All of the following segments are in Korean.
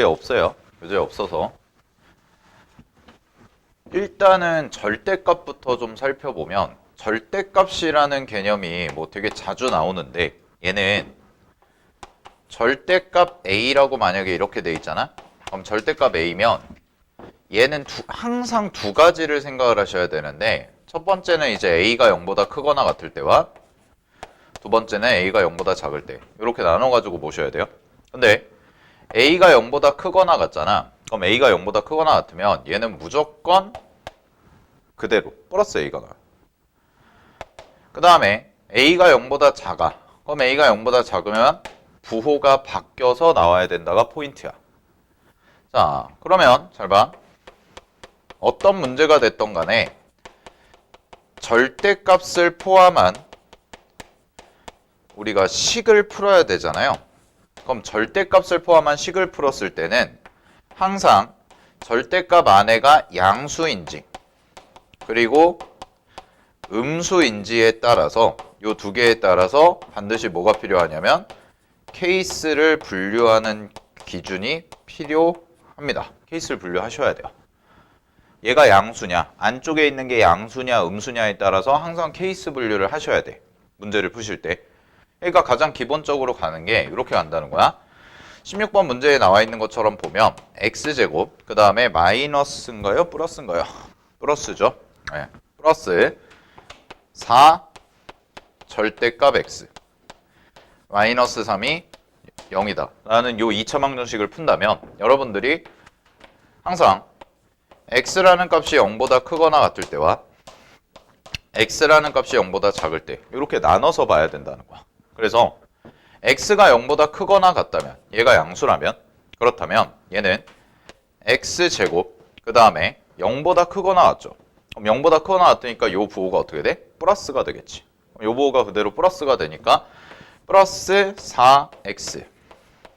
없어요. 교재에 없어서. 일단은 절대값부터 좀 살펴보면 절대값이라는 개념이 뭐 되게 자주 나오는데 얘는 절대값 A라고 만약에 이렇게 돼 있잖아? 그럼 절대값 A면 얘는 항상 두 가지를 생각을 하셔야 되는데 첫 번째는 이제 A가 0보다 크거나 같을 때와 두 번째는 A가 0보다 작을 때 이렇게 나눠가지고 보셔야 돼요. 근데 A가 0보다 크거나 같잖아. 그럼 A가 0보다 크거나 같으면 얘는 무조건 그대로 플러스 A가 나와요. 그 다음에 A가 0보다 작아. 그럼 A가 0보다 작으면 부호가 바뀌어서 나와야 된다가 포인트야. 자, 그러면 잘 봐. 어떤 문제가 됐던 간에 절대값을 포함한 우리가 식을 풀어야 되잖아요. 그럼 절대값을 포함한 식을 풀었을 때는 항상 절대값 안에가 양수인지 그리고 음수인지에 따라서 이 두 개에 따라서 반드시 뭐가 필요하냐면 케이스를 분류하는 기준이 필요합니다. 케이스를 분류하셔야 돼요. 얘가 양수냐, 안쪽에 있는 게 양수냐, 음수냐에 따라서 항상 케이스 분류를 하셔야 돼. 문제를 푸실 때. 그러니까 가장 기본적으로 가는 게 이렇게 간다는 거야. 16번 문제에 나와 있는 것처럼 보면 x제곱, 그 다음에 마이너스인가요? 플러스인가요? 플러스죠. 네. 플러스 4 절대값 x 마이너스 3이 0이다 라는 요 2차 방정식을 푼다면 여러분들이 항상 x라는 값이 0보다 크거나 같을 때와 x라는 값이 0보다 작을 때 이렇게 나눠서 봐야 된다는 거야. 그래서 x가 0보다 크거나 같다면 얘가 양수라면 그렇다면 얘는 x제곱 그 다음에 0보다 크거나 같죠. 그럼 0보다 크거나 같으니까 요 부호가 어떻게 돼? 플러스가 되겠지. 요 부호가 그대로 플러스가 되니까 플러스 4x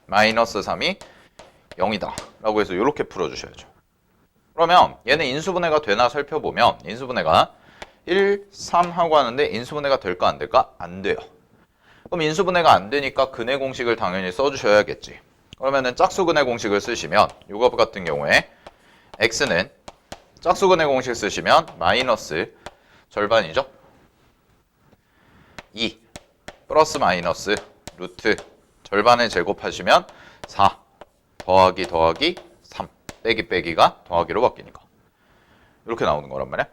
마이너스 3이 0이다 라고 해서 이렇게 풀어주셔야죠. 그러면 얘는 인수분해가 되나 살펴보면 인수분해가 1, 3 하고 하는데 인수분해가 될까 안 될까? 안 돼요. 그럼 인수분해가 안 되니까 근해 공식을 당연히 써주셔야겠지. 그러면은 짝수근해 공식을 쓰시면 이거 같은 경우에 x는 짝수근해 공식 쓰시면 마이너스 절반이죠. 2 플러스 마이너스 루트 절반을 제곱하시면 4 더하기 더하기 3 빼기 빼기가 더하기로 바뀌니까 이렇게 나오는 거란 말이야.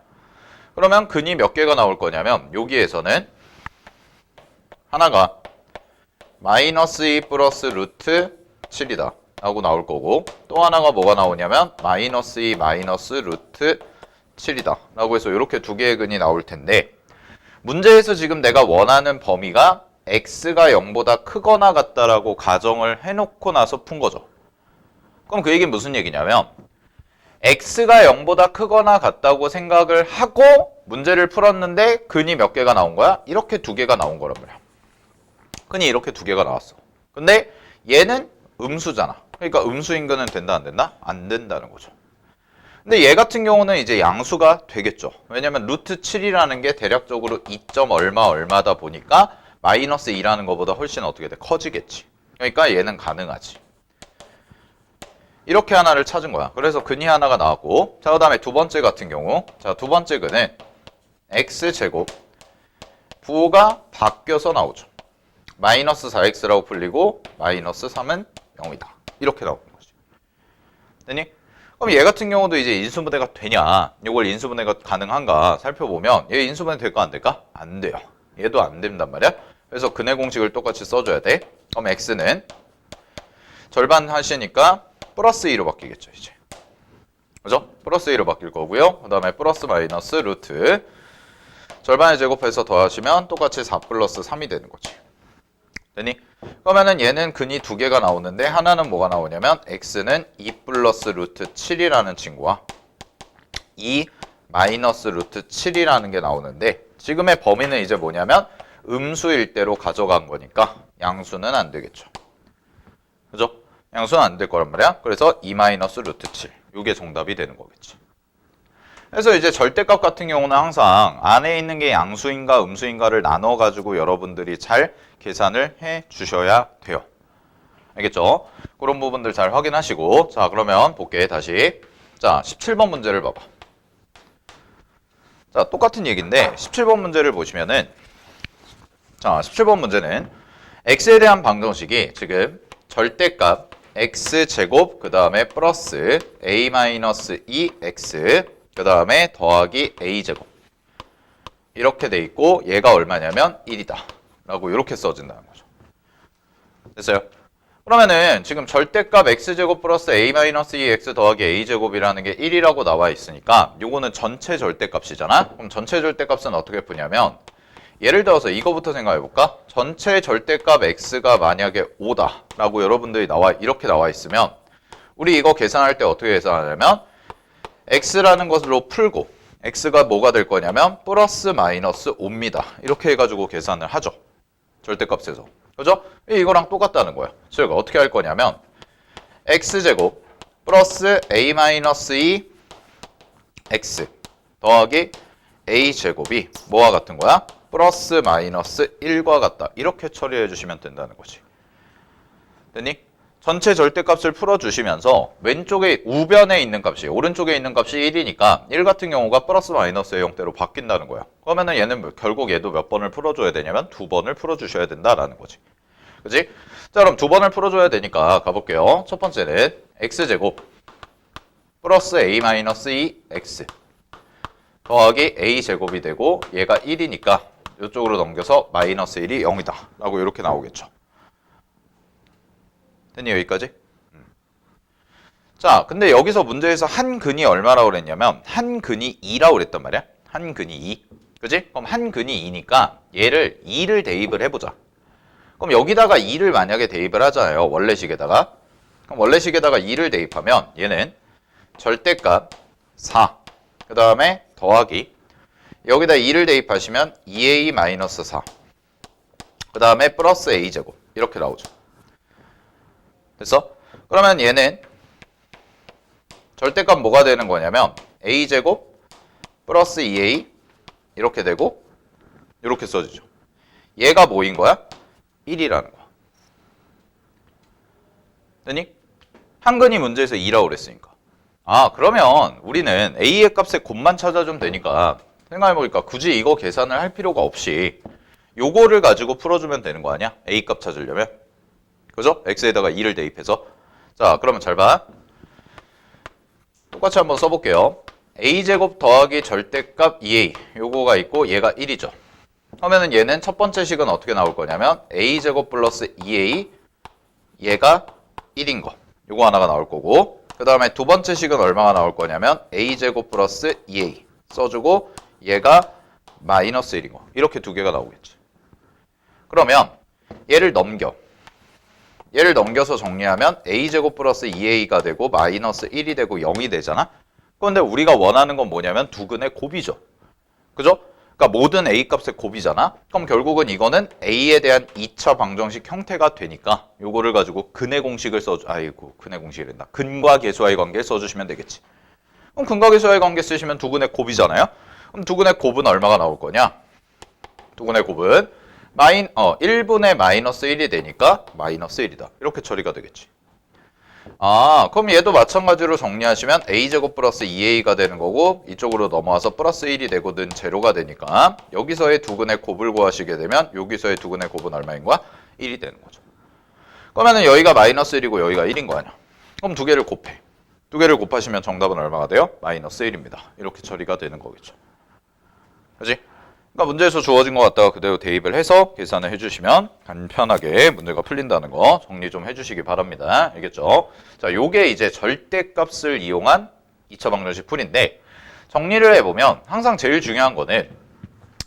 그러면 근이 몇 개가 나올 거냐면 여기에서는 하나가 마이너스 2 플러스 루트 7이다 라고 나올 거고 또 하나가 뭐가 나오냐면 마이너스 2 마이너스 루트 7이다 라고 해서 이렇게 두 개의 근이 나올 텐데 문제에서 지금 내가 원하는 범위가 x가 0보다 크거나 같다라고 가정을 해놓고 나서 푼 거죠. 그럼 그 얘기는 무슨 얘기냐면 x가 0보다 크거나 같다고 생각을 하고 문제를 풀었는데 근이 몇 개가 나온 거야? 이렇게 두 개가 나온 거란 말이야. 근이 이렇게 두 개가 나왔어. 근데 얘는 음수잖아. 그러니까 음수인 근은 된다 안 된다? 안 된다는 거죠. 근데 얘 같은 경우는 이제 양수가 되겠죠. 왜냐면 루트 7이라는 게 대략적으로 2. 얼마다 보니까 마이너스 2라는 것보다 훨씬 어떻게 돼? 커지겠지. 그러니까 얘는 가능하지. 이렇게 하나를 찾은 거야. 그래서 근이 하나가 나왔고 자, 그 다음에 두 번째 같은 경우 자, 두 번째 근은 x제곱 부호가 바뀌어서 나오죠. 마이너스 4x라고 풀리고 마이너스 3은 0이다. 이렇게 나오는 거지. 됐니? 그럼 얘 같은 경우도 이제 인수분해가 되냐? 이걸 인수분해가 가능한가 살펴보면 얘 인수분해 될까 안 될까? 안 돼요. 얘도 안 된단 말이야. 그래서 근해 공식을 똑같이 써줘야 돼. 그럼 x는 절반 하시니까 플러스 2로 바뀌겠죠 이제. 그죠? 플러스 2로 바뀔 거고요. 그 다음에 플러스 마이너스 루트 절반을 제곱해서 더하시면 똑같이 4 플러스 3이 되는 거지. 되니? 그러면은 얘는 근이 두 개가 나오는데 하나는 뭐가 나오냐면 x는 2 플러스 루트 7이라는 친구와 2 마이너스 루트 7이라는 게 나오는데 지금의 범위는 이제 뭐냐면 음수일 대로 가져간 거니까 양수는 안 되겠죠. 그죠? 양수는 안 될 거란 말이야. 그래서 2 마이너스 루트 7 이게 정답이 되는 거겠지. 그래서 이제 절대값 같은 경우는 항상 안에 있는 게 양수인가 음수인가를 나눠가지고 여러분들이 잘 계산을 해 주셔야 돼요. 알겠죠? 그런 부분들 잘 확인하시고 자 그러면 볼게 다시. 자 17번 문제를 봐봐. 자 똑같은 얘기인데 17번 문제를 보시면은 자 17번 문제는 x에 대한 방정식이 지금 절대값 x제곱 그 다음에 플러스 a-2x 그 다음에 더하기 a제곱 이렇게 돼 있고 얘가 얼마냐면 1이다 라고 이렇게 써진다는 거죠. 됐어요? 그러면은 지금 절대값 x제곱 플러스 a-2x 더하기 a제곱이라는 게 1이라고 나와 있으니까 요거는 전체 절대값이잖아. 그럼 전체 절대값은 어떻게 푸냐면 예를 들어서 이거부터 생각해 볼까? 전체 절대값 x가 만약에 5다 라고 여러분들이 이렇게 나와 있으면 우리 이거 계산할 때 어떻게 계산하냐면 x라는 것으로 풀고 x가 뭐가 될 거냐면 플러스 마이너스 5입니다. 이렇게 해가지고 계산을 하죠. 절대값에서. 그죠? 이거랑 똑같다는 거야. 즉 어떻게 할 거냐면 x제곱 플러스 a-2 x 더하기 a제곱이 뭐와 같은 거야? 플러스 마이너스 1과 같다. 이렇게 처리해 주시면 된다는 거지. 됐니? 전체 절대값을 풀어주시면서 왼쪽에 우변에 있는 값이 오른쪽에 있는 값이 1이니까 1 같은 경우가 플러스 마이너스의 형태로 바뀐다는 거야. 그러면은 얘는 결국 얘도 몇 번을 풀어줘야 되냐면 2번을 풀어주셔야 된다라는 거지. 그치? 자 그럼 2번을 풀어줘야 되니까 가볼게요. 첫 번째는 x제곱 플러스 a-2x 더하기 a제곱이 되고 얘가 1이니까 이쪽으로 넘겨서 마이너스 1이 0이다 라고 이렇게 나오겠죠. 됐니 여기까지? 자 근데 여기서 문제에서 한 근이 얼마라고 그랬냐면 한 근이 2라고 그랬단 말이야. 한 근이 2 그지? 그럼 한 근이 2니까 얘를 2를 대입을 해보자. 그럼 여기다가 2를 만약에 대입을 하잖아요. 원래식에다가. 그럼 원래식에다가 2를 대입하면 얘는 절대값 4 그 다음에 더하기 여기다 2를 대입하시면 2a-4 그 다음에 플러스 a제곱 이렇게 나오죠. 됐어? 그러면 얘는 절대값 뭐가 되는 거냐면 a제곱 플러스 2a 이렇게 되고 이렇게 써지죠. 얘가 뭐인 거야? 1이라는 거야. 됐니? 한근이 문제에서 2라고 그랬으니까. 아 그러면 우리는 a의 값의 곱만 찾아주면 되니까 생각해보니까 굳이 이거 계산을 할 필요가 없이 요거를 가지고 풀어주면 되는 거 아니야? a 값 찾으려면. 그죠? x에다가 2를 대입해서. 자 그러면 잘 봐. 똑같이 한번 써볼게요. a제곱 더하기 절대값 2a 요거가 있고 얘가 1이죠. 그러면은 얘는 첫 번째 식은 어떻게 나올 거냐면 a제곱 플러스 2a 얘가 1인 거 요거 하나가 나올 거고 그 다음에 두 번째 식은 얼마가 나올 거냐면 a제곱 플러스 2a 써주고 얘가 마이너스 1인 거 이렇게 두 개가 나오겠지. 그러면 얘를 넘겨서 정리하면 a제곱 플러스 2a가 되고 마이너스 1이 되고 0이 되잖아. 그런데 우리가 원하는 건 뭐냐면 두 근의 곱이죠. 그죠? 그러니까 모든 a 값의 곱이잖아. 그럼 결국은 이거는 a에 대한 2차 방정식 형태가 되니까 요거를 가지고 근의 공식을 근의 공식이란다. 근과 계수와의 관계를 써주시면 되겠지. 그럼 근과 계수와의 관계 쓰시면 두 근의 곱이잖아요. 그럼 두 근의 곱은 얼마가 나올 거냐? 두 근의 곱은 1분의 마이너스 1이 되니까 마이너스 1이다. 이렇게 처리가 되겠지. 아, 그럼 얘도 마찬가지로 정리하시면 a제곱 플러스 2a가 되는 거고 이쪽으로 넘어와서 플러스 1이 되고 는 제로가 되니까 여기서의 두 근의 곱을 구하시게 되면 여기서의 두 근의 곱은 얼마인 거야? 1이 되는 거죠. 그러면은 여기가 마이너스 1이고 여기가 1인 거 아니야. 그럼 두 개를 곱해. 두 개를 곱하시면 정답은 얼마가 돼요? 마이너스 1입니다. 이렇게 처리가 되는 거겠죠. 그렇지? 그러니까 문제에서 주어진 것 같다가 그대로 대입을 해서 계산을 해주시면 간편하게 문제가 풀린다는 거 정리 좀 해주시기 바랍니다. 알겠죠? 자, 요게 이제 절대값을 이용한 2차 방정식 풀인데 정리를 해보면 항상 제일 중요한 거는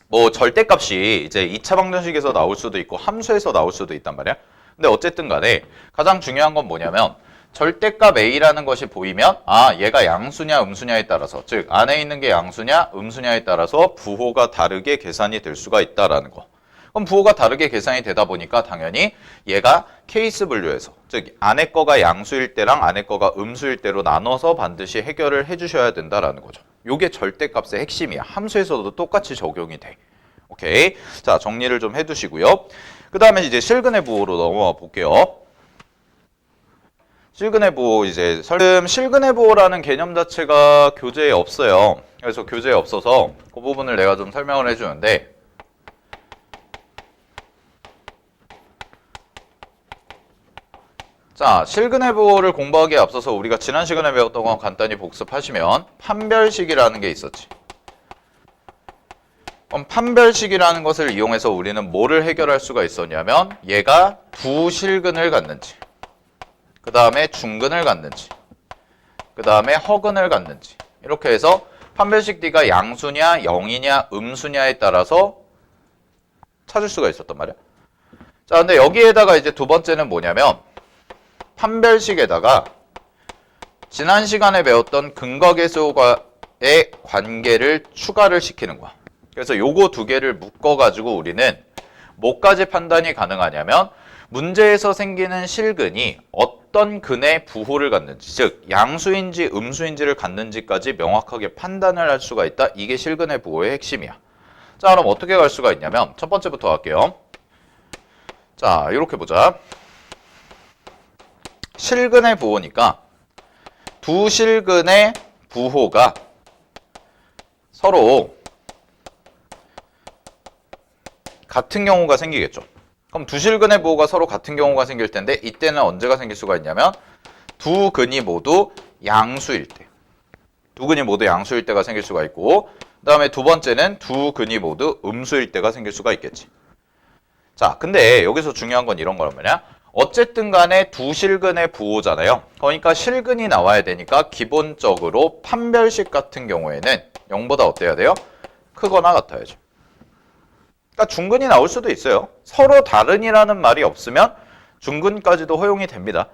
뭐 절대값이 이제 2차 방정식에서 나올 수도 있고 함수에서 나올 수도 있단 말이야. 근데 어쨌든 간에 가장 중요한 건 뭐냐면 절대값 a라는 것이 보이면 아 얘가 양수냐 음수냐에 따라서 즉 안에 있는 게 양수냐 음수냐에 따라서 부호가 다르게 계산이 될 수가 있다라는 거. 그럼 부호가 다르게 계산이 되다 보니까 당연히 얘가 케이스 분류에서 즉 안에 거가 양수일 때랑 안에 거가 음수일 때로 나눠서 반드시 해결을 해주셔야 된다라는 거죠. 요게 절대값의 핵심이야. 함수에서도 똑같이 적용이 돼. 오케이. 자 정리를 좀 해두시고요. 그 다음에 이제 실근의 부호로 넘어와 볼게요. 실근의 부호 이제 실근의 부호라는 개념 자체가 교재에 없어요. 그래서 교재에 없어서 그 부분을 내가 좀 설명을 해주는데 자, 실근의 부호를 공부하기에 앞서서 우리가 지난 시간에 배웠던 건 간단히 복습하시면 판별식이라는 게 있었지. 그럼 판별식이라는 것을 이용해서 우리는 뭐를 해결할 수가 있었냐면 얘가 두 실근을 갖는지 그 다음에 중근을 갖는지 그 다음에 허근을 갖는지 이렇게 해서 판별식 D가 양수냐 0이냐 음수냐에 따라서 찾을 수가 있었단 말이야. 자, 근데 여기에다가 이제 두 번째는 뭐냐면 판별식에다가 지난 시간에 배웠던 근거계수와의 관계를 추가를 시키는 거야. 그래서 요거 두 개를 묶어가지고 우리는 뭐까지 판단이 가능하냐면 문제에서 생기는 실근이 어떤 근의 부호를 갖는지, 즉 양수인지 음수인지를 갖는지까지 명확하게 판단을 할 수가 있다. 이게 실근의 부호의 핵심이야. 자, 그럼 어떻게 갈 수가 있냐면 첫 번째부터 할게요. 자, 이렇게 보자. 실근의 부호니까 두 실근의 부호가 서로 같은 경우가 생기겠죠. 그럼 두 실근의 부호가 서로 같은 경우가 생길 텐데 이때는 언제가 생길 수가 있냐면 두 근이 모두 양수일 때. 두 근이 모두 양수일 때가 생길 수가 있고 그 다음에 두 번째는 두 근이 모두 음수일 때가 생길 수가 있겠지. 자, 근데 여기서 중요한 건 이런 거란 말이야. 어쨌든 간에 두 실근의 부호잖아요. 그러니까 실근이 나와야 되니까 기본적으로 판별식 같은 경우에는 0보다 어때야 돼요? 크거나 같아야죠. 그러니까 중근이 나올 수도 있어요. 서로 다른이라는 말이 없으면 중근까지도 허용이 됩니다.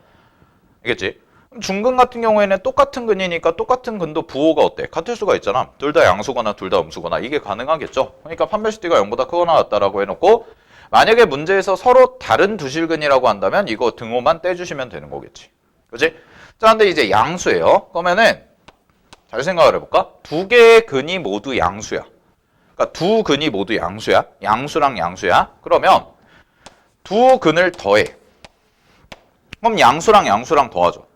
알겠지? 중근 같은 경우에는 똑같은 근이니까 똑같은 근도 부호가 어때? 같을 수가 있잖아. 둘 다 양수거나 둘 다 음수거나 이게 가능하겠죠. 그러니까 판별식 D가 0보다 크거나 같다라고 해놓고 만약에 문제에서 서로 다른 두 실근이라고 한다면 이거 등호만 떼주시면 되는 거겠지. 그치? 자, 근데 이제 양수예요. 그러면은 잘 생각을 해볼까? 두 개의 근이 모두 양수야. 그러니까 두 근이 모두 양수야. 양수랑 양수야. 그러면 두 근을 더해. 그럼 양수랑 양수랑 더하죠.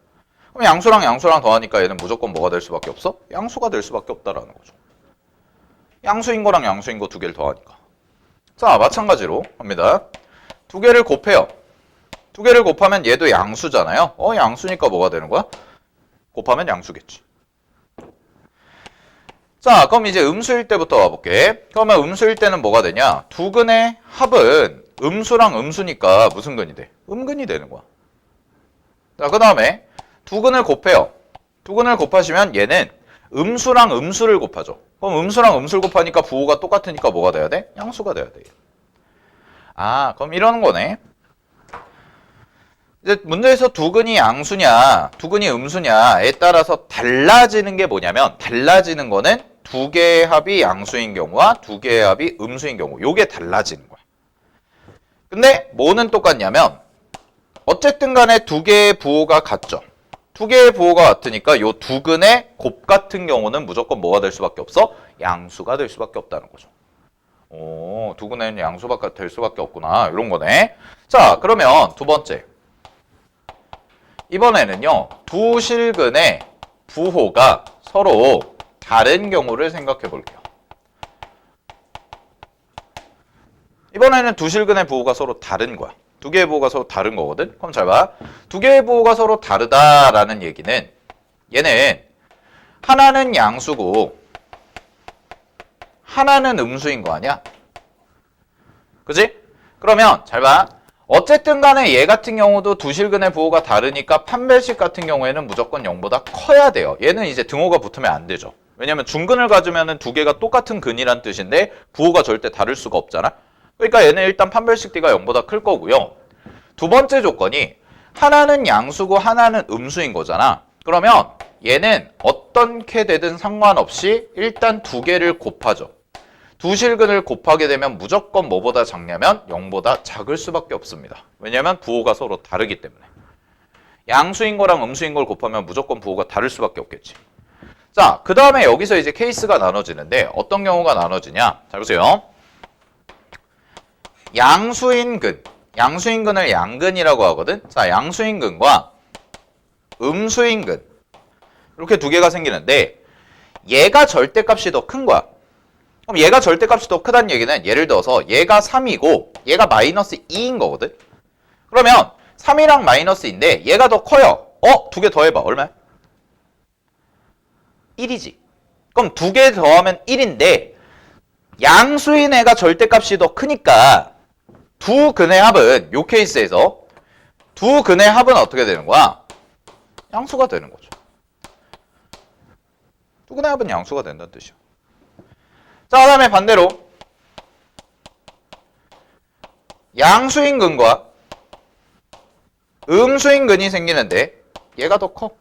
그럼 양수랑 양수랑 더하니까 얘는 무조건 뭐가 될 수밖에 없어? 양수가 될 수밖에 없다라는 거죠. 양수인 거랑 양수인 거 두 개를 더하니까. 자, 마찬가지로 합니다. 두 개를 곱해요. 두 개를 곱하면 얘도 양수잖아요. 양수니까 뭐가 되는 거야? 곱하면 양수겠지. 자, 그럼 이제 음수일 때부터 와볼게. 그러면 음수일 때는 뭐가 되냐? 두 근의 합은 음수랑 음수니까 무슨 근이 돼? 음근이 되는 거야. 자, 그 다음에 두 근을 곱해요. 두 근을 곱하시면 얘는 음수랑 음수를 곱하죠. 그럼 음수랑 음수를 곱하니까 부호가 똑같으니까 뭐가 돼야 돼? 양수가 돼야 돼. 아, 그럼 이러는 거네. 이제 문제에서 두 근이 양수냐, 두 근이 음수냐에 따라서 달라지는 게 뭐냐면 달라지는 거는 두 개의 합이 양수인 경우와 두 개의 합이 음수인 경우. 요게 달라지는 거야. 근데 뭐는 똑같냐면 어쨌든 간에 두 개의 부호가 같죠. 두 개의 부호가 같으니까 요 두 근의 곱 같은 경우는 무조건 뭐가 될 수밖에 없어? 양수가 될 수밖에 없다는 거죠. 오, 두 근에는 양수가 될 수밖에 없구나. 이런 거네. 자, 그러면 두 번째. 이번에는요. 두 실근의 부호가 서로 다른 경우를 생각해 볼게요. 이번에는 두 실근의 부호가 서로 다른 거야. 두 개의 부호가 서로 다른 거거든. 그럼 잘 봐. 두 개의 부호가 서로 다르다라는 얘기는 얘는 하나는 양수고 하나는 음수인 거 아니야? 그지? 그러면 잘 봐. 어쨌든 간에 얘 같은 경우도 두 실근의 부호가 다르니까 판별식 같은 경우에는 무조건 0보다 커야 돼요. 얘는 이제 등호가 붙으면 안 되죠. 왜냐면 중근을 가지면 두 개가 똑같은 근이란 뜻인데 부호가 절대 다를 수가 없잖아. 그러니까 얘는 일단 판별식 D가 0보다 클 거고요. 두 번째 조건이 하나는 양수고 하나는 음수인 거잖아. 그러면 얘는 어떻게 되든 상관없이 일단 두 개를 곱하죠. 두 실근을 곱하게 되면 무조건 뭐보다 작냐면 0보다 작을 수밖에 없습니다. 왜냐면 부호가 서로 다르기 때문에. 양수인 거랑 음수인 걸 곱하면 무조건 부호가 다를 수밖에 없겠지. 자, 그 다음에 여기서 이제 케이스가 나눠지는데 어떤 경우가 나눠지냐? 잘 보세요. 양수인 근. 양수인 근을 양근이라고 하거든. 자, 양수인 근과 음수인근. 이렇게 두 개가 생기는데 얘가 절대값이 더 큰 거야. 그럼 얘가 절대값이 더 크다는 얘기는 예를 들어서 얘가 3이고 얘가 마이너스 2인 거거든. 그러면 3이랑 마이너스인데 얘가 더 커요. 두 개 더해봐. 얼마야? 1이지. 그럼 두 개 더하면 1인데 양수인 애가 절대값이 더 크니까 두 근의 합은 요 케이스에서 두 근의 합은 어떻게 되는 거야? 양수가 되는 거죠. 두 근의 합은 양수가 된다는 뜻이야. 자, 그 다음에 반대로 양수인 근과 음수인 근이 생기는데 얘가 더 커.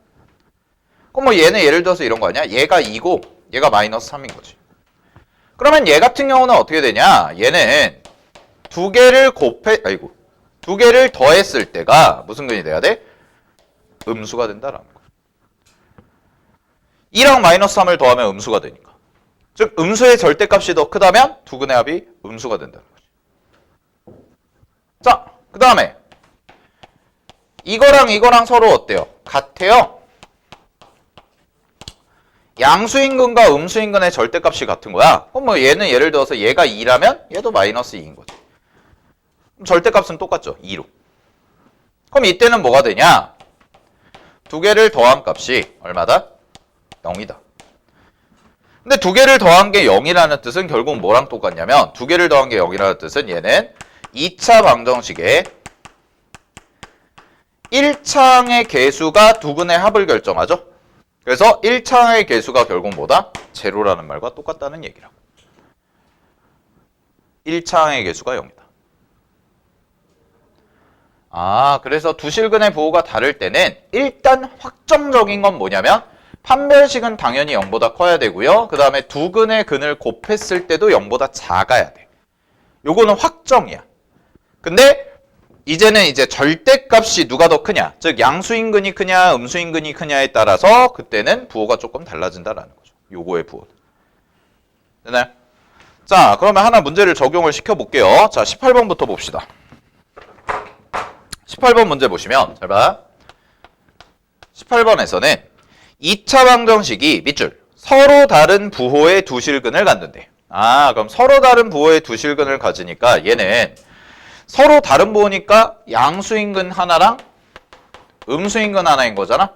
그럼 뭐 얘는 예를 들어서 이런 거 아니야? 얘가 2고 얘가 마이너스 3인 거지. 그러면 얘 같은 경우는 어떻게 되냐? 얘는 두 개를 두 개를 더했을 때가 무슨 근이 돼야 돼? 음수가 된다라는 거야. 2랑 마이너스 3을 더하면 음수가 되니까. 즉 음수의 절대값이 더 크다면 두 근의 합이 음수가 된다는 거지. 자, 그 다음에 이거랑 서로 어때요? 같아요. 양수인근과 음수인근의 절대값이 같은 거야. 그럼 뭐 얘는 예를 들어서 얘가 2라면 얘도 마이너스 2인 거지. 그럼 절대값은 똑같죠. 2로. 그럼 이때는 뭐가 되냐? 두 개를 더한 값이 얼마다? 0이다. 근데 두 개를 더한 게 0이라는 뜻은 결국 뭐랑 똑같냐면 두 개를 더한 게 0이라는 뜻은 얘는 2차 방정식의 1차항의 개수가 두 근의 합을 결정하죠. 그래서 1차항의 개수가 결국 뭐다? 제로라는 말과 똑같다는 얘기라고. 1차항의 개수가 0이다. 그래서 두 실근의 부호가 다를 때는 일단 확정적인 건 뭐냐면 판별식은 당연히 0보다 커야 되고요. 그 다음에 두 근의 근을 곱했을 때도 0보다 작아야 돼. 요거는 확정이야. 근데 이제는 이제 절대값이 누가 더 크냐, 즉 양수인근이 크냐 음수인근이 크냐에 따라서 그때는 부호가 조금 달라진다라는 거죠. 요거의 부호는. 되나요? 자, 그러면 하나 문제를 적용을 시켜볼게요. 자, 18번부터 봅시다. 18번 문제 보시면 잘 봐. 18번에서는 2차 방정식이 밑줄 서로 다른 부호의 두 실근을 갖는데, 그럼 서로 다른 부호의 두 실근을 가지니까 얘는 서로 다른 부호니까 양수인근 하나랑 음수인근 하나인 거잖아.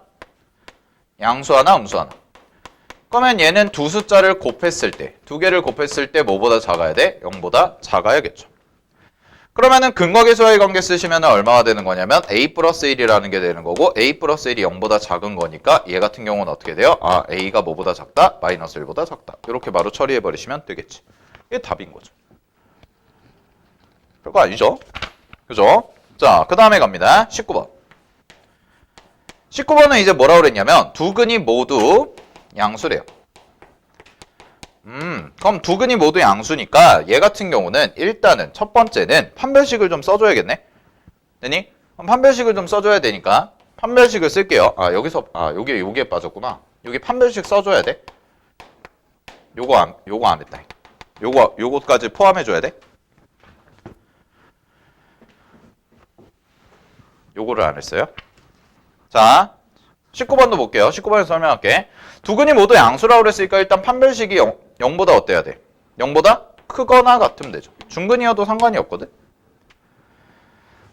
양수 하나, 음수 하나. 그러면 얘는 두 숫자를 곱했을 때, 두 개를 곱했을 때 뭐보다 작아야 돼? 0보다 작아야겠죠. 그러면은 근거계수와의 관계 쓰시면 얼마가 되는 거냐면 a 플러스 1이라는 게 되는 거고, a 플러스 1이 0보다 작은 거니까 얘 같은 경우는 어떻게 돼요? a가 뭐보다 작다? 마이너스 1보다 작다. 이렇게 바로 처리해버리시면 되겠지. 이게 답인 거죠. 별거 아니죠? 그죠? 자, 그 다음에 갑니다. 19번. 19번은 이제 뭐라고 그랬냐면 두 근이 모두 양수래요. 그럼 두 근이 모두 양수니까 얘 같은 경우는 일단은 첫 번째는 판별식을 좀 써줘야겠네. 되니? 그럼 판별식을 좀 써줘야 되니까 판별식을 쓸게요. 여기에 빠졌구나. 여기 판별식 써줘야 돼. 요거 안 했다. 요거까지 포함해줘야 돼. 요거를 안 했어요. 자, 19번도 볼게요. 19번에서 설명할게. 두 근이 모두 양수라고 그랬으니까 일단 판별식이 0보다 어때야 돼? 0보다 크거나 같으면 되죠. 중근이어도 상관이 없거든.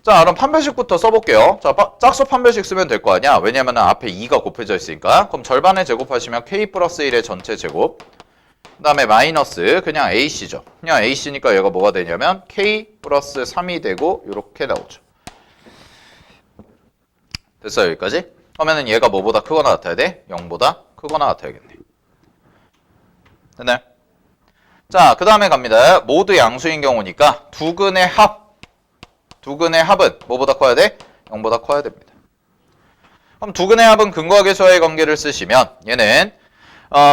자, 그럼 판별식부터 써볼게요. 자, 짝수 판별식 쓰면 될 거 아니야. 왜냐면 앞에 2가 곱해져 있으니까. 그럼 절반에 제곱하시면 k 플러스 1의 전체 제곱, 그 다음에 마이너스 그냥 ac죠. 그냥 ac니까 얘가 뭐가 되냐면 k 플러스 3이 되고 이렇게 나오죠. 됐어요, 여기까지? 그러면은 얘가 뭐보다 크거나 같아야 돼? 0보다 크거나 같아야겠네. 됐나요? 자, 그 다음에 갑니다. 모두 양수인 경우니까 두 근의 합은 뭐보다 커야 돼? 0보다 커야 됩니다. 그럼 두 근의 합은 근거와 계수와의 관계를 쓰시면 얘는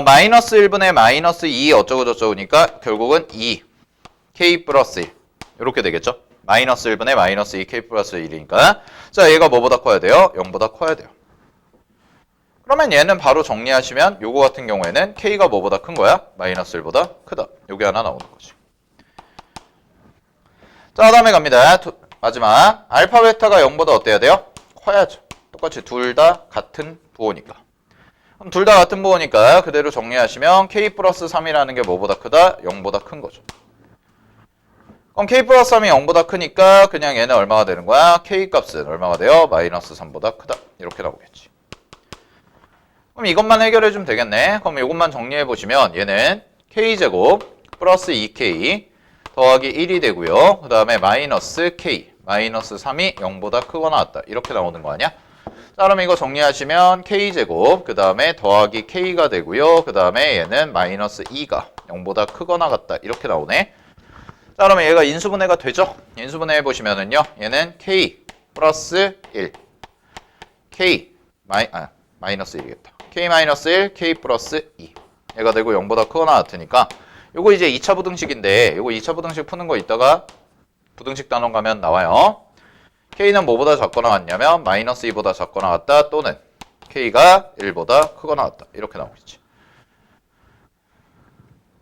마이너스 1분의 마이너스 2 어쩌고 저쩌고니까 결국은 2 k 플러스 1 이렇게 되겠죠? 마이너스 1분의 마이너스 2 k 플러스 1이니까 자, 얘가 뭐보다 커야 돼요? 0보다 커야 돼요. 그러면 얘는 바로 정리하시면 요거 같은 경우에는 k가 뭐보다 큰 거야? 마이너스 1보다 크다. 요게 하나 나오는 거지. 자, 그 다음에 갑니다. 마지막 알파 베타가 0보다 어때야 돼요? 커야죠. 똑같이 둘 다 같은 부호니까. 그럼 둘 다 같은 부호니까 그대로 정리하시면 k 플러스 3이라는 게 뭐보다 크다? 0보다 큰 거죠. 그럼 k 플러스 3이 0보다 크니까 그냥 얘는 얼마가 되는 거야? k 값은 얼마가 돼요? 마이너스 3보다 크다. 이렇게 나오겠지. 그럼 이것만 해결해 주면 되겠네. 그럼 이것만 정리해 보시면 얘는 k제곱 플러스 2k 더하기 1이 되고요. 그 다음에 마이너스 k 마이너스 3이 0보다 크거나 같다. 이렇게 나오는 거 아니야? 자, 그럼 이거 정리하시면 k제곱 그 다음에 더하기 k가 되고요. 그 다음에 얘는 마이너스 2가 0보다 크거나 같다. 이렇게 나오네. 자, 그러면 얘가 인수분해가 되죠? 인수분해 해보시면은요. 얘는 k 플러스 1 k 마이너스 1이겠다. k 마이너스 1 k 플러스 2 얘가 되고 0보다 크거나 같으니까 요거 이제 2차 부등식인데 요거 2차 부등식 푸는 거 이따가 부등식 단원 가면 나와요. k는 뭐보다 작거나 같냐면 마이너스 2보다 작거나 같다 또는 k가 1보다 크거나 같다. 이렇게 나오겠지.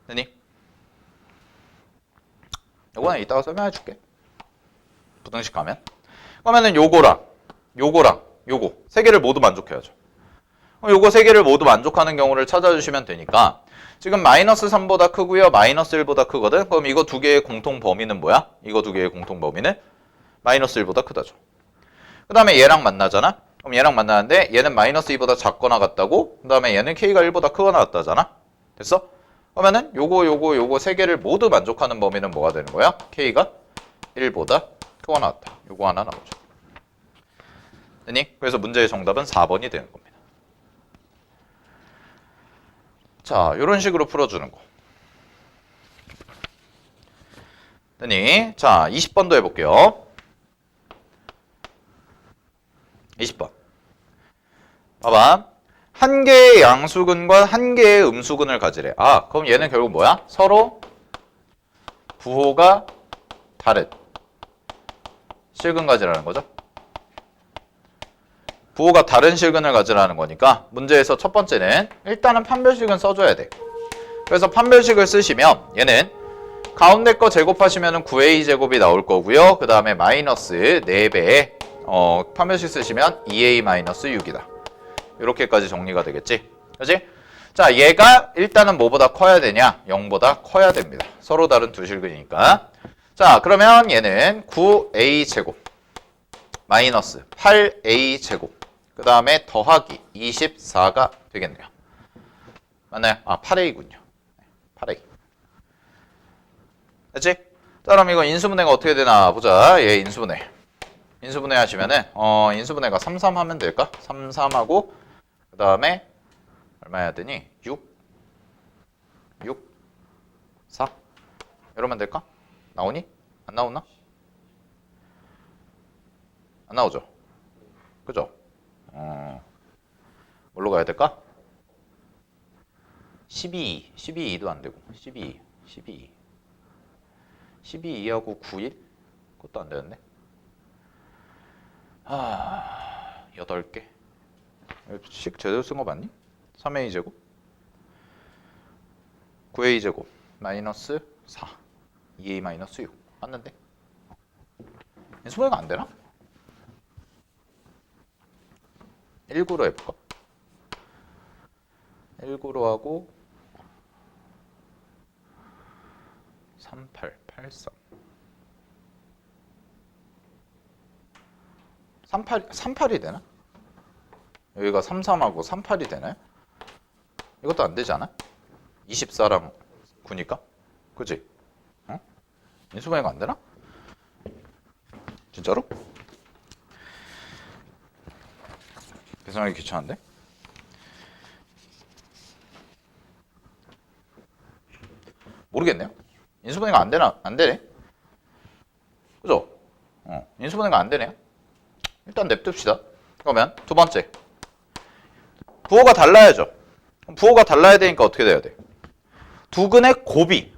되니? 요거는 이따가 설명해 줄게. 부등식 가면. 그러면은 요거랑 요거 세 개를 모두 만족해야죠. 요거 세 개를 모두 만족하는 경우를 찾아주시면 되니까 지금 마이너스 3보다 크고요. 마이너스 1보다 크거든. 그럼 이거 두 개의 공통 범위는 뭐야? 이거 두 개의 공통 범위는 마이너스 1보다 크다죠. 그 다음에 얘랑 만나잖아? 그럼 얘랑 만나는데 얘는 마이너스 2보다 작거나 같다고? 그 다음에 얘는 k가 1보다 크거나 같다잖아? 됐어? 그러면은 요거 세 개를 모두 만족하는 범위는 뭐가 되는 거야? k가 1보다 크거나 같다. 요거 하나 나오죠. 됐니? 그래서 문제의 정답은 4번이 되는 겁니다. 자, 이런 식으로 풀어주는 거. 됐니? 자, 20번도 해볼게요. 20번. 봐봐. 한 개의 양수근과 한 개의 음수근을 가지래. 아, 그럼 얘는 결국 뭐야? 서로 부호가 다른 실근 가지라는 거죠. 부호가 다른 실근을 가지라는 거니까 문제에서 첫 번째는 일단은 판별식은 써줘야 돼. 그래서 판별식을 쓰시면 얘는 가운데 거 제곱하시면 9a 제곱이 나올 거고요. 그 다음에 마이너스 4배에 판별식 쓰시면 2a 마이너스 6이다. 이렇게까지 정리가 되겠지. 그렇지? 자, 얘가 일단은 뭐보다 커야 되냐? 0보다 커야 됩니다. 서로 다른 두 실근이니까. 자, 그러면 얘는 9a 제곱 마이너스 8a 제곱 그 다음에 더하기 24가 되겠네요. 맞나요? 아, 8a군요. 8a. 됐지? 자, 그럼 이거 인수분해가 어떻게 되나 보자. 얘 인수분해. 인수분해 하시면은 인수분해가 3, 3 하면 될까? 3, 3하고 그 다음에 얼마 해야 되니? 6 4 이러면 될까? 나오니? 안 나오나? 안 나오죠? 그죠? 뭘로 가야 될까? 12도 안 되고 12하고 91? 그것도 안 되는데. 8개. 식 제대로 쓴 거 맞니? 3a 제곱 9a 제곱 마이너스 4 2a 마이너스 6 맞는데? 인수분해가 안 되나? 19로 해볼까? 19로 하고 38, 83 38이 되나? 여기가 33하고 38이 되나요? 이것도 안 되지 않아? 24랑 9니까? 그치? 어? 인수분해가 안 되나? 진짜로? 계산하기 귀찮은데? 모르겠네요. 인수분해가 안 되나? 안 되네. 그죠? 인수분해가 안 되네요. 일단 냅둡시다. 그러면 두 번째. 부호가 달라야죠. 부호가 달라야 되니까 어떻게 돼야 돼? 두근의 곱이.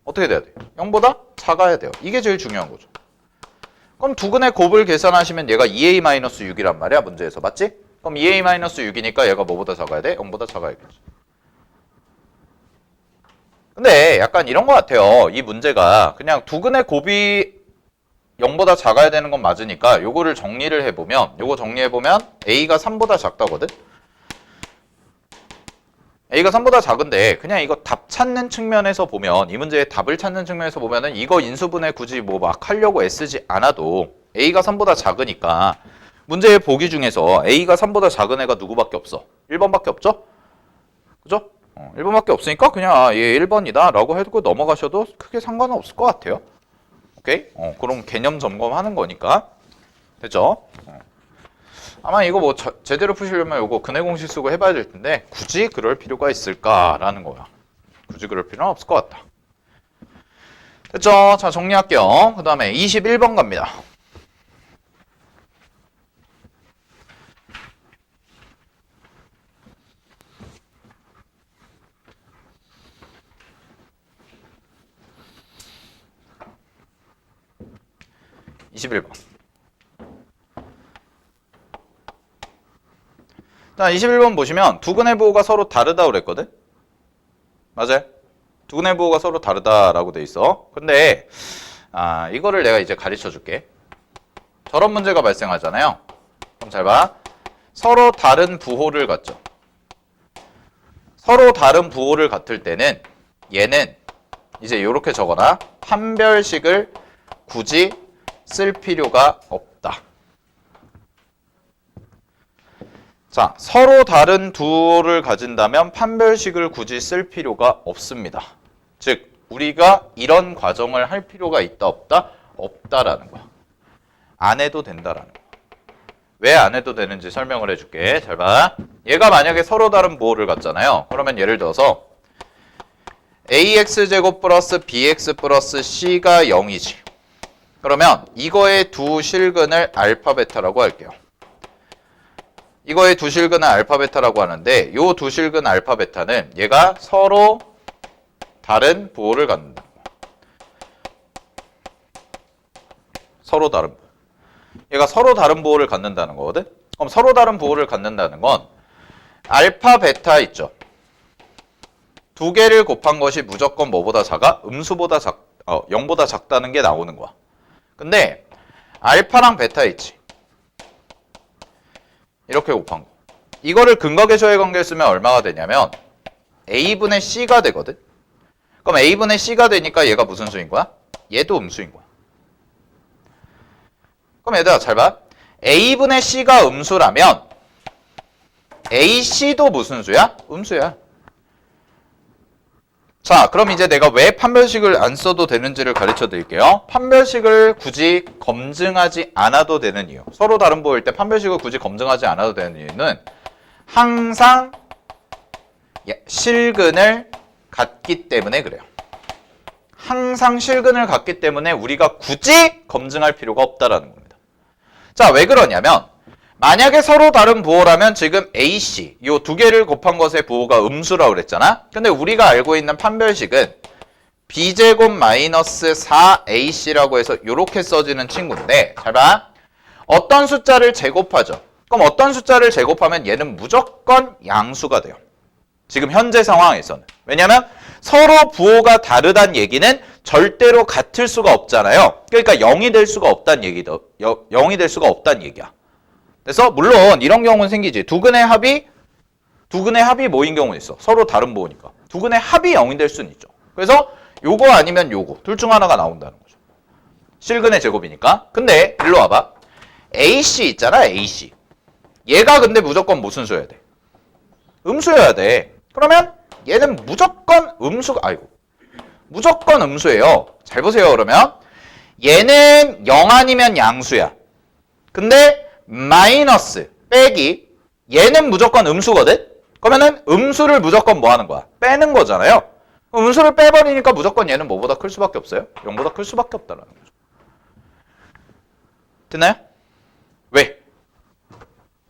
어떻게 돼야 돼? 0보다 작아야 돼요. 이게 제일 중요한 거죠. 그럼 두근의 곱을 계산하시면 얘가 2a-6이란 말이야. 문제에서. 맞지? 그럼 2a-6이니까 얘가 뭐보다 작아야 돼? 0보다 작아야겠지. 근데 약간 이런 것 같아요. 이 문제가 그냥 두근의 곱이 0보다 작아야 되는 건 맞으니까 요거를 정리를 해보면 요거 정리해보면 A가 3보다 작다거든? A가 3보다 작은데 그냥 이거 답 찾는 측면에서 보면 이 문제의 답을 찾는 측면에서 보면은 이거 인수분해 굳이 뭐 막 하려고 애쓰지 않아도 A가 3보다 작으니까 문제의 보기 중에서 A가 3보다 작은 애가 누구밖에 없어? 1번밖에 없죠? 그죠? 1번밖에 없으니까 그냥 얘 1번이다 라고 해두고 넘어가셔도 크게 상관은 없을 것 같아요. 오케이? 그럼 개념 점검하는 거니까. 됐죠? 아마 이거 뭐 제대로 푸시려면 이거 근해 공식 쓰고 해봐야 될 텐데 굳이 그럴 필요가 있을까라는 거야. 굳이 그럴 필요는 없을 것 같다. 됐죠? 자, 정리할게요. 그 다음에 21번 갑니다. 자, 21번 보시면 두근의 부호가 서로 다르다고 그랬거든? 맞아요? 두근의 부호가 서로 다르다라고 돼 있어. 근데 이거를 내가 이제 가르쳐 줄게. 저런 문제가 발생하잖아요. 그럼 잘 봐. 서로 다른 부호를 갖죠. 서로 다른 부호를 같을 때는 얘는 이제 이렇게 적어놔. 판별식을 굳이 쓸 필요가 없다. 자, 서로 다른 두호를 가진다면 판별식을 굳이 쓸 필요가 없습니다. 즉, 우리가 이런 과정을 할 필요가 있다, 없다? 없다라는 거야. 안 해도 된다라는 거야. 왜 안 해도 되는지 설명을 해줄게. 잘 봐. 얘가 만약에 서로 다른 부호를 갖잖아요. 그러면 예를 들어서 ax제곱 플러스 bx 플러스 c가 0이지. 그러면 이거의 두 실근을 알파 베타라고 할게요. 이거의 두 실근은 알파 베타라고 하는데 요 두 실근 알파 베타는 얘가 서로 다른 부호를 갖는다. 서로 다른 부호. 얘가 서로 다른 부호를 갖는다는 거거든. 그럼 서로 다른 부호를 갖는다는 건 알파 베타 있죠. 두 개를 곱한 것이 무조건 뭐보다 작아? 음수보다 0보다 작다는 게 나오는 거야. 근데 알파랑 베타 있지. 이렇게 곱한 거. 이거를 근거계수의 관계를 쓰면 얼마가 되냐면 A분의 C가 되거든. 그럼 A분의 C가 되니까 얘가 무슨 수인 거야? 얘도 음수인 거야. 그럼 얘들아 잘 봐. A분의 C가 음수라면 AC도 무슨 수야? 음수야. 자, 그럼 이제 내가 왜 판별식을 안 써도 되는지를 가르쳐 드릴게요. 판별식을 굳이 검증하지 않아도 되는 이유. 서로 다른 부호일 때 판별식을 굳이 검증하지 않아도 되는 이유는 항상 실근을 갖기 때문에 그래요. 항상 실근을 갖기 때문에 우리가 굳이 검증할 필요가 없다라는 겁니다. 자, 왜 그러냐면 만약에 서로 다른 부호라면 지금 AC 이 두 개를 곱한 것의 부호가 음수라고 그랬잖아. 근데 우리가 알고 있는 판별식은 b제곱 마이너스 4ac라고 해서 이렇게 써지는 친구인데 잘 봐. 어떤 숫자를 제곱하죠. 그럼 어떤 숫자를 제곱하면 얘는 무조건 양수가 돼요. 지금 현재 상황에서는. 왜냐면 서로 부호가 다르다는 얘기는 절대로 같을 수가 없잖아요. 그러니까 0이 될 수가 없다는 얘기다. 0이 될 수가 없다는 얘기야. 그래서 물론 이런 경우는 생기지. 두근의 합이 뭐인 경우는 있어. 서로 다른 부호니까. 두근의 합이 0이 될 수는 있죠. 그래서 요거 아니면 요거. 둘 중 하나가 나온다는 거죠. 실근의 제곱이니까. 근데 일로 와봐. AC 있잖아. AC. 얘가 근데 무조건 무슨 수여야 돼? 음수여야 돼. 그러면 얘는 무조건 무조건 음수예요. 잘 보세요. 그러면 얘는 0 아니면 양수야. 근데 마이너스 빼기 얘는 무조건 음수거든. 그러면은 음수를 무조건 뭐 하는 거야? 빼는 거잖아요. 음수를 빼버리니까 무조건 얘는 뭐보다 클 수밖에 없어요? 0보다 클 수밖에 없다라는 거죠. 됐나요? 왜?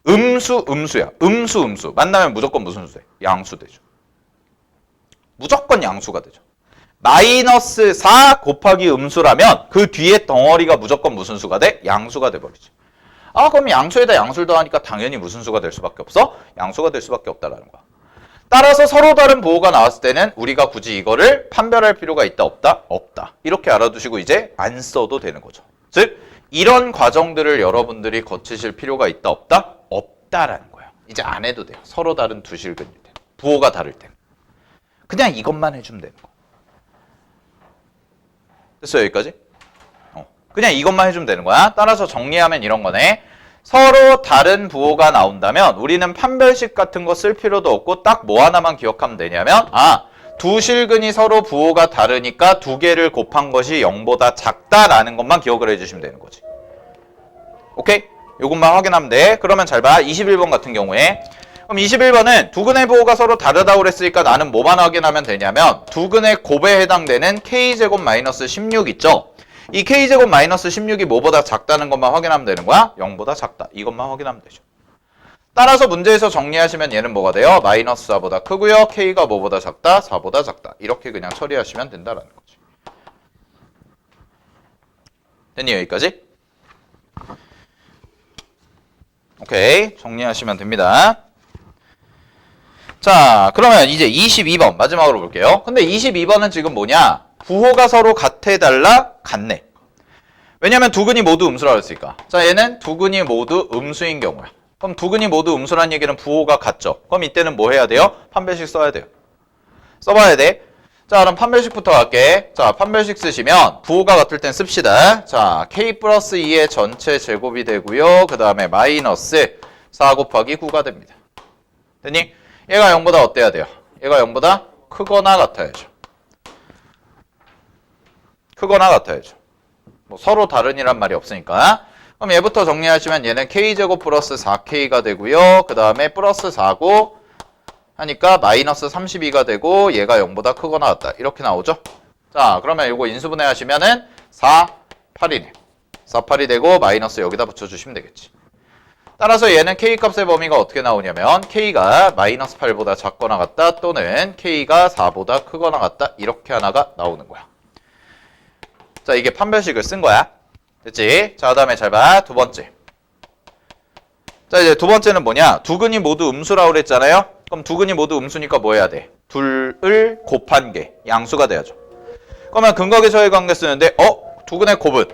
음수야. 음수. 만나면 무조건 무슨 수돼? 양수 되죠. 무조건 양수가 되죠. 마이너스 4 곱하기 음수라면 그 뒤에 덩어리가 무조건 무슨 수가 돼? 양수가 돼버리지. 그럼 양수에다 양수를 더하니까 당연히 무슨 수가 될 수밖에 없어? 양수가 될 수밖에 없다라는 거야. 따라서 서로 다른 부호가 나왔을 때는 우리가 굳이 이거를 판별할 필요가 있다, 없다? 없다. 이렇게 알아두시고 이제 안 써도 되는 거죠. 즉 이런 과정들을 여러분들이 거치실 필요가 있다 없다? 없다라는 거예요. 이제 안 해도 돼요. 서로 다른 두 실근일 때. 부호가 다를 때. 그냥 이것만 해주면 되는 거. 됐어요, 여기까지? 그냥 이것만 해주면 되는 거야. 따라서 정리하면 이런 거네. 서로 다른 부호가 나온다면 우리는 판별식 같은 거 쓸 필요도 없고 딱 뭐 하나만 기억하면 되냐면 두 실근이 서로 부호가 다르니까 두 개를 곱한 것이 0보다 작다라는 것만 기억을 해주시면 되는 거지. 오케이? 요것만 확인하면 돼. 그러면 잘 봐. 21번 같은 경우에 그럼 21번은 두 근의 부호가 서로 다르다고 그랬으니까 나는 뭐만 확인하면 되냐면 두 근의 곱에 해당되는 k제곱 마이너스 16 있죠? 이 k제곱 마이너스 16이 뭐보다 작다는 것만 확인하면 되는 거야? 0보다 작다. 이것만 확인하면 되죠. 따라서 문제에서 정리하시면 얘는 뭐가 돼요? 마이너스 4보다 크고요. k가 뭐보다 작다? 4보다 작다. 이렇게 그냥 처리하시면 된다라는 거지. 됐니? 여기까지? 오케이. 정리하시면 됩니다. 자, 그러면 이제 22번 마지막으로 볼게요. 근데 22번은 지금 뭐냐? 부호가 서로 같아 달라? 같네. 왜냐면 두 근이 모두 음수라고 했으니까. 자, 얘는 두 근이 모두 음수인 경우야. 그럼 두 근이 모두 음수란 얘기는 부호가 같죠. 그럼 이때는 뭐 해야 돼요? 판별식 써야 돼요. 써봐야 돼. 자, 그럼 판별식부터 갈게. 자, 판별식 쓰시면 부호가 같을 땐 씁시다. 자, k 플러스 2의 전체 제곱이 되고요. 그 다음에 마이너스 4 곱하기 9가 됩니다. 됐니? 얘가 0보다 어때야 돼요? 얘가 0보다 크거나 같아야죠. 크거나 같아야죠. 뭐 서로 다른이란 말이 없으니까. 그럼 얘부터 정리하시면 얘는 k제곱 플러스 4k가 되고요. 그 다음에 플러스 4고 하니까 마이너스 32가 되고 얘가 0보다 크거나 같다. 이렇게 나오죠? 자, 그러면 이거 인수분해 하시면은 4, 8이네. 4, 8이 되고 마이너스 여기다 붙여주시면 되겠지. 따라서 얘는 k값의 범위가 어떻게 나오냐면 k가 마이너스 8보다 작거나 같다 또는 k가 4보다 크거나 같다. 이렇게 하나가 나오는 거야. 자, 이게 판별식을 쓴 거야. 됐지? 자, 그다음에 잘 봐. 두 번째. 자, 이제 두 번째는 뭐냐? 두 근이 모두 음수라고 그랬잖아요. 그럼 두 근이 모두 음수니까 뭐 해야 돼? 둘을 곱한 게 양수가 돼야죠. 그러면 근각의서의 관계 쓰는데 두 근의 곱은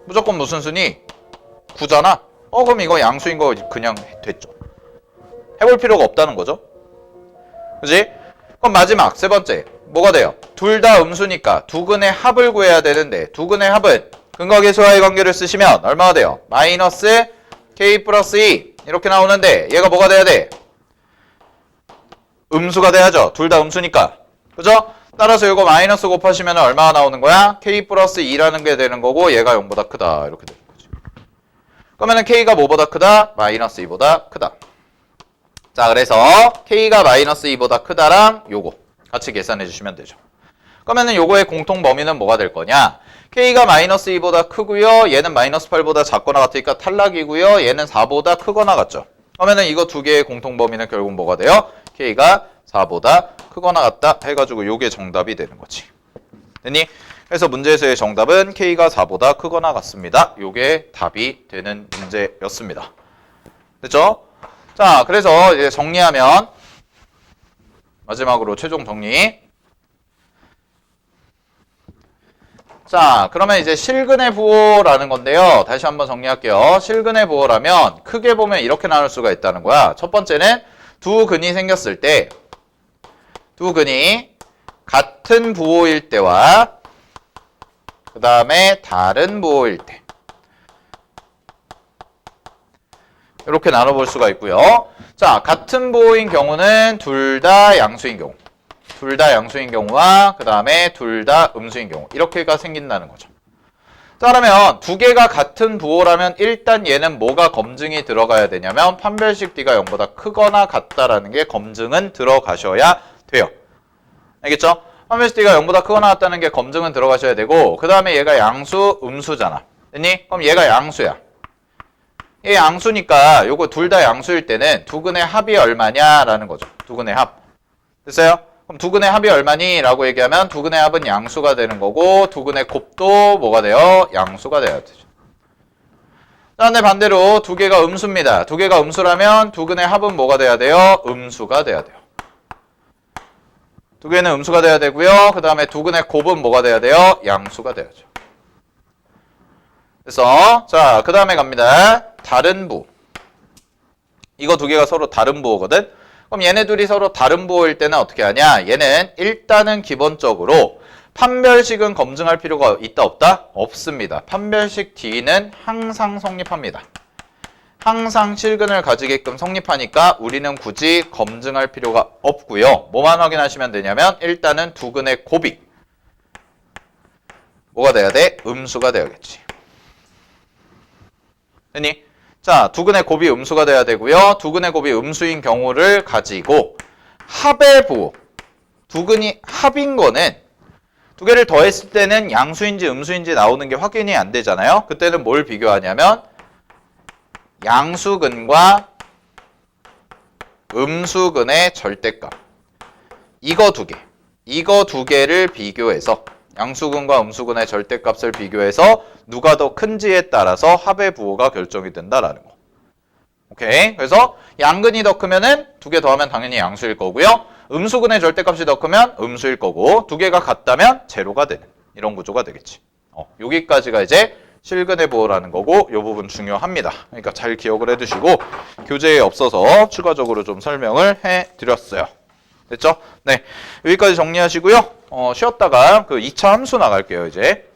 무조건 무슨 수니? 9잖아. 그럼 이거 양수인 거 그냥 됐죠. 해볼 필요가 없다는 거죠. 그지? 그럼 마지막 세 번째. 뭐가 돼요? 둘 다 음수니까 두 근의 합을 구해야 되는데 두 근의 합은 근각의수와의 관계를 쓰시면 얼마가 돼요? 마이너스 k 플러스 2 이렇게 나오는데 얘가 뭐가 돼야 돼? 음수가 돼야죠. 둘 다 음수니까. 그죠? 따라서 이거 마이너스 곱하시면 얼마가 나오는 거야? k 플러스 2라는 게 되는 거고 얘가 0보다 크다. 이렇게 되는 거지. 그러면은 k가 뭐보다 크다? 마이너스 2보다 크다. 자, 그래서 k가 마이너스 2보다 크다랑 요거 같이 계산해 주시면 되죠. 그러면은 요거의 공통 범위는 뭐가 될 거냐? k가 마이너스 2보다 크고요. 얘는 마이너스 8보다 작거나 같으니까 탈락이고요. 얘는 4보다 크거나 같죠. 그러면은 이거 두 개의 공통 범위는 결국 뭐가 돼요? k가 4보다 크거나 같다 해가지고 요게 정답이 되는 거지. 됐니? 그래서 문제에서의 정답은 k가 4보다 크거나 같습니다. 요게 답이 되는 문제였습니다. 됐죠? 자, 그래서 이제 정리하면 마지막으로 최종 정리. 자, 그러면 이제 실근의 부호라는 건데요. 다시 한번 정리할게요. 실근의 부호라면 크게 보면 이렇게 나눌 수가 있다는 거야. 첫 번째는 두 근이 생겼을 때 두 근이 같은 부호일 때와 그 다음에 다른 부호일 때 이렇게 나눠볼 수가 있고요. 자, 같은 부호인 경우는 둘 다 양수인 경우, 둘 다 양수인 경우와 그 다음에 둘 다 음수인 경우 이렇게가 생긴다는 거죠. 자, 그러면 두 개가 같은 부호라면 일단 얘는 뭐가 검증이 들어가야 되냐면 판별식 D가 0보다 크거나 같다라는 게 검증은 들어가셔야 돼요. 알겠죠? 판별식 D가 0보다 크거나 같다는 게 검증은 들어가셔야 되고 그 다음에 얘가 양수, 음수잖아. 됐니? 그럼 얘가 양수야. 얘 양수니까 요거 둘 다 양수일 때는 두 근의 합이 얼마냐라는 거죠. 두 근의 합. 됐어요? 그럼 두 근의 합이 얼마니? 라고 얘기하면 두 근의 합은 양수가 되는 거고 두 근의 곱도 뭐가 돼요? 양수가 돼야 되죠. 그런데 반대로 두 개가 음수입니다. 두 개가 음수라면 두 근의 합은 뭐가 돼야 돼요? 음수가 돼야 돼요. 두 개는 음수가 돼야 되고요. 그 다음에 두 근의 곱은 뭐가 돼야 돼요? 양수가 돼야죠. 그래서 자, 그 다음에 갑니다. 다른 부호. 이거 두 개가 서로 다른 부호거든. 그럼 얘네 둘이 서로 다른 부호일 때는 어떻게 하냐? 얘는 일단은 기본적으로 판별식은 검증할 필요가 있다 없다? 없습니다. 판별식 D는 항상 성립합니다. 항상 실근을 가지게끔 성립하니까 우리는 굳이 검증할 필요가 없고요. 뭐만 확인하시면 되냐면 일단은 두근의 곱이 뭐가 돼야 돼? 음수가 돼야겠지. 됐니? 자, 두근의 곱이 음수가 돼야 되고요. 두근의 곱이 음수인 경우를 가지고 합의 부호. 두근이 합인 거는 두 개를 더했을 때는 양수인지 음수인지 나오는 게 확인이 안 되잖아요. 그때는 뭘 비교하냐면 양수근과 음수근의 절대값. 이거 두 개를 비교해서 양수근과 음수근의 절대값을 비교해서 누가 더 큰지에 따라서 합의 부호가 결정이 된다라는 거. 오케이. 그래서 양근이 더 크면은 두 개 더하면 당연히 양수일 거고요. 음수근의 절대값이 더 크면 음수일 거고 두 개가 같다면 제로가 되는 이런 구조가 되겠지. 여기까지가 이제 실근의 부호라는 거고 이 부분 중요합니다. 그러니까 잘 기억을 해두시고 교재에 없어서 추가적으로 좀 설명을 해드렸어요. 됐죠? 네, 여기까지 정리하시고요. 쉬었다가 그 2차 함수 나갈게요, 이제.